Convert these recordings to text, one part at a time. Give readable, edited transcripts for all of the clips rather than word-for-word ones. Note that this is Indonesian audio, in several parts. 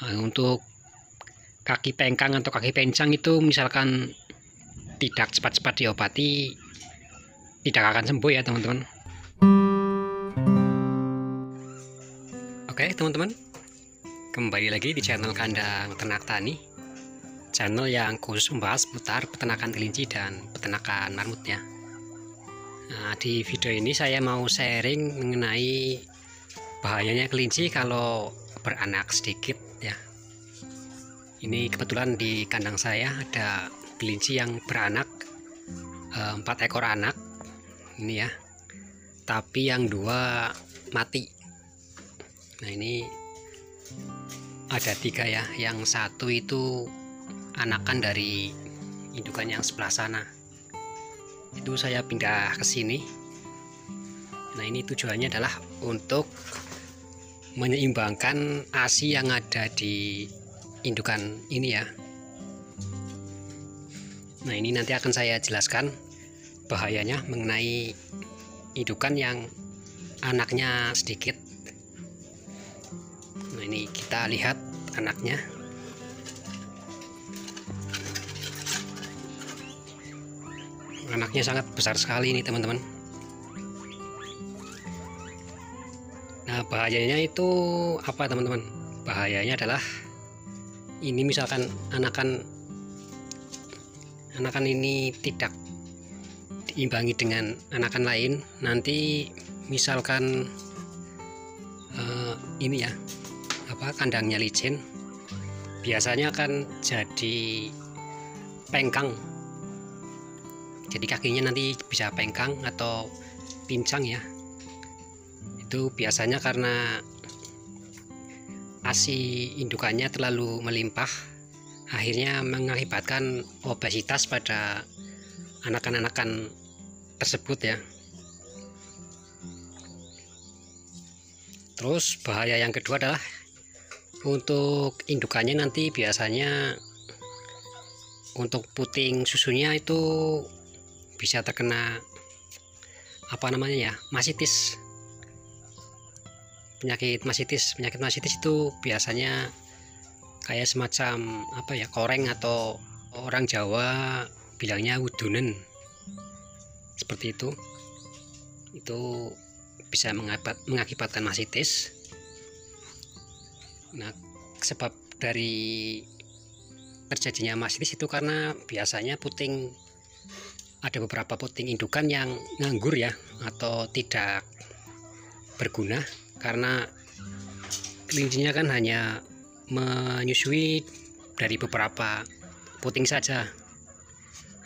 Untuk kaki pengkang atau kaki pencang itu misalkan tidak cepat-cepat diobati, tidak akan sembuh ya teman-teman. Oke teman-teman, kembali lagi di channel Kandang Ternak Tani, channel yang khusus membahas seputar peternakan kelinci dan peternakan marmutnya. Nah, di video ini saya mau sharing mengenai bahayanya kelinci kalau beranak sedikit ya. Ini kebetulan di kandang saya ada kelinci yang beranak 4 ekor anak ini ya, tapi yang 2 mati. Nah ini ada 3 ya, yang 1 itu anakan dari indukan yang sebelah sana. Itu saya pindah ke sini. Nah ini tujuannya adalah untuk menyeimbangkan ASI yang ada di indukan ini ya. Nah ini nanti akan saya jelaskan bahayanya mengenai indukan yang anaknya sedikit. Nah ini kita lihat anaknya. Anaknya sangat besar sekali ini teman-teman. Nah bahayanya itu apa teman-teman? Bahayanya adalah ini misalkan anakan ini tidak diimbangi dengan anakan lain, nanti misalkan ini ya kandangnya licin, biasanya akan jadi pengkang, jadi kakinya nanti bisa pengkang atau pincang ya. Itu biasanya karena ASI indukannya terlalu melimpah, akhirnya mengakibatkan obesitas pada anakan-anakan tersebut ya. Terus bahaya yang kedua adalah untuk indukannya nanti biasanya untuk puting susunya itu bisa terkena masitis. Penyakit masitis itu biasanya kayak semacam koreng, atau orang Jawa bilangnya wudunen, seperti itu bisa mengakibatkan masitis. Nah sebab dari terjadinya masitis itu karena biasanya ada beberapa puting indukan yang nganggur ya, atau tidak berguna, karena kelincinya kan hanya menyusui dari beberapa puting saja.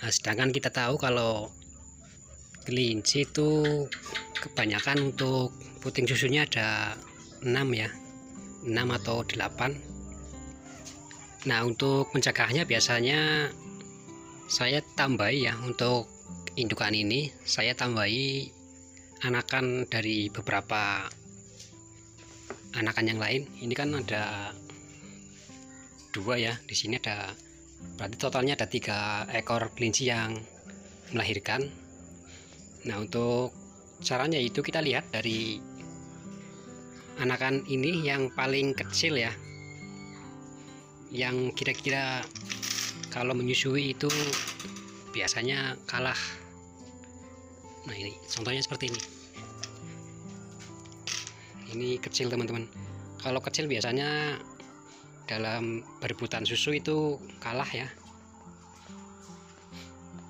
Nah, sedangkan kita tahu kalau kelinci itu kebanyakan untuk puting susunya ada 6 ya, 6 atau 8. Nah untuk mencegahnya biasanya saya tambahi ya, untuk indukan ini saya tambahi anakan dari beberapa anakan yang lain. Ini kan ada 2 ya, di sini ada, berarti totalnya ada 3 ekor kelinci yang melahirkan. Nah untuk caranya itu kita lihat dari anakan ini yang paling kecil ya, yang kira-kira kalau menyusui itu biasanya kalah. Nah ini contohnya seperti ini kecil teman-teman. Kalau kecil biasanya dalam berebutan susu itu kalah ya.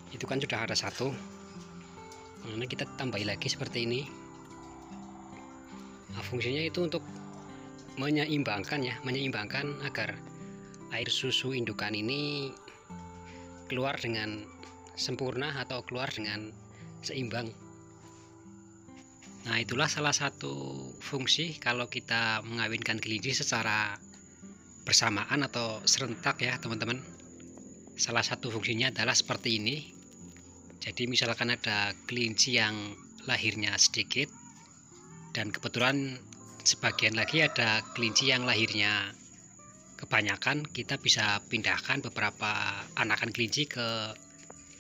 Itu kan sudah ada 1. Nah kita tambahi lagi seperti ini. Nah, fungsinya itu untuk menyeimbangkan agar air susu indukan ini keluar dengan sempurna atau keluar dengan seimbang. Nah itulah salah satu fungsi kalau kita mengawinkan kelinci secara bersamaan atau serentak ya teman-teman. Salah satu fungsinya adalah seperti ini. Jadi misalkan ada kelinci yang lahirnya sedikit, dan kebetulan sebagian lagi ada kelinci yang lahirnya kebanyakan, kita bisa pindahkan beberapa anakan kelinci ke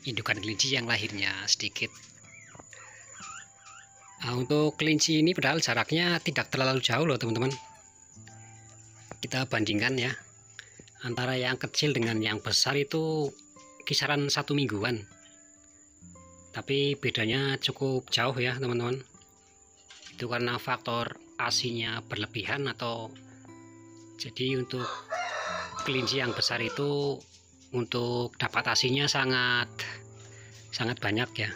indukan kelinci yang lahirnya sedikit. Nah, untuk kelinci ini padahal jaraknya tidak terlalu jauh loh teman-teman. kita bandingkan ya, antara yang kecil dengan yang besar itu kisaran 1 mingguan, tapi bedanya cukup jauh ya teman-teman. Itu karena faktor ASINya berlebihan, atau jadi untuk kelinci yang besar itu untuk dapat ASINya sangat banyak ya.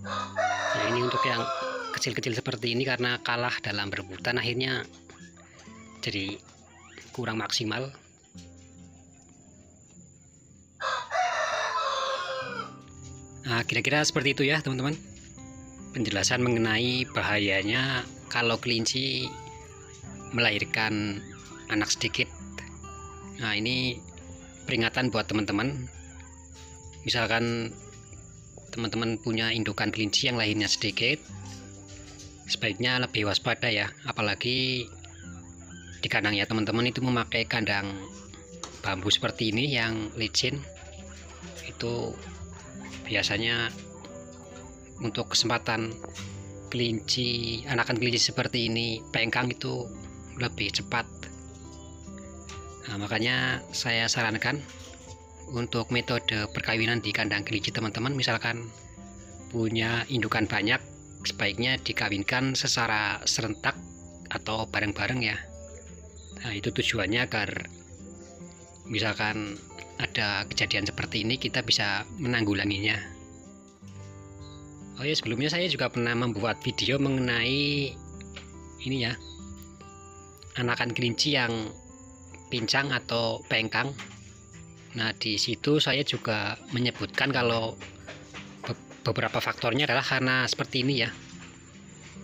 Nah, ini untuk yang kecil-kecil seperti ini karena kalah dalam berebutan akhirnya jadi kurang maksimal. Nah, kira-kira seperti itu ya teman-teman, penjelasan mengenai bahayanya kalau kelinci melahirkan anak sedikit. Nah, ini peringatan buat teman-teman, misalkan teman-teman punya indukan kelinci yang lahirnya sedikit, sebaiknya lebih waspada ya, apalagi di kandangnya teman-teman itu memakai kandang bambu seperti ini yang licin. Itu biasanya untuk kesempatan kelinci, anakan kelinci seperti ini pengkang itu lebih cepat. Nah, makanya saya sarankan untuk metode perkawinan di kandang kelinci teman-teman, misalkan punya indukan banyak, sebaiknya dikawinkan secara serentak atau bareng-bareng ya. Nah, itu tujuannya agar misalkan ada kejadian seperti ini kita bisa menanggulanginya. Oh ya, sebelumnya saya juga pernah membuat video mengenai ini ya, anakan kelinci yang pincang atau pengkang. Nah, di situ saya juga menyebutkan kalau beberapa faktornya adalah karena seperti ini ya,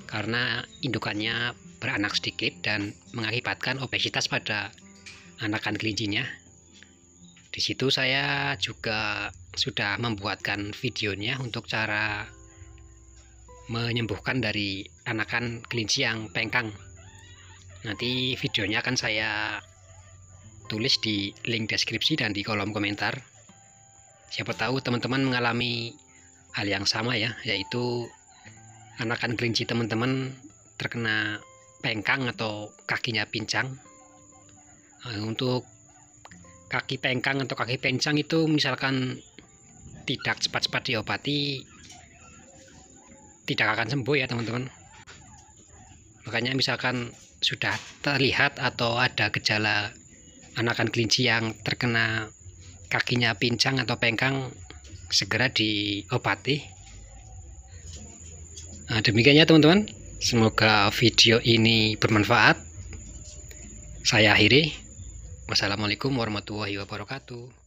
karena indukannya beranak sedikit dan mengakibatkan obesitas pada anakan kelincinya. Di situ saya juga sudah membuatkan videonya untuk cara menyembuhkan dari anakan kelinci yang pengkang. Nanti videonya akan saya tulis di link deskripsi dan di kolom komentar. Siapa tahu teman-teman mengalami hal yang sama ya, yaitu anakan kelinci teman-teman terkena pengkang atau kakinya pincang. Nah, untuk kaki pengkang atau kaki pincang itu misalkan tidak cepat-cepat diobati, tidak akan sembuh ya teman-teman. Makanya misalkan sudah terlihat atau ada gejala anakan kelinci yang terkena kakinya pincang atau pengkang, segera diobati. Nah, demikian ya teman-teman, semoga video ini bermanfaat. Saya akhiri. Wassalamualaikum warahmatullahi wabarakatuh.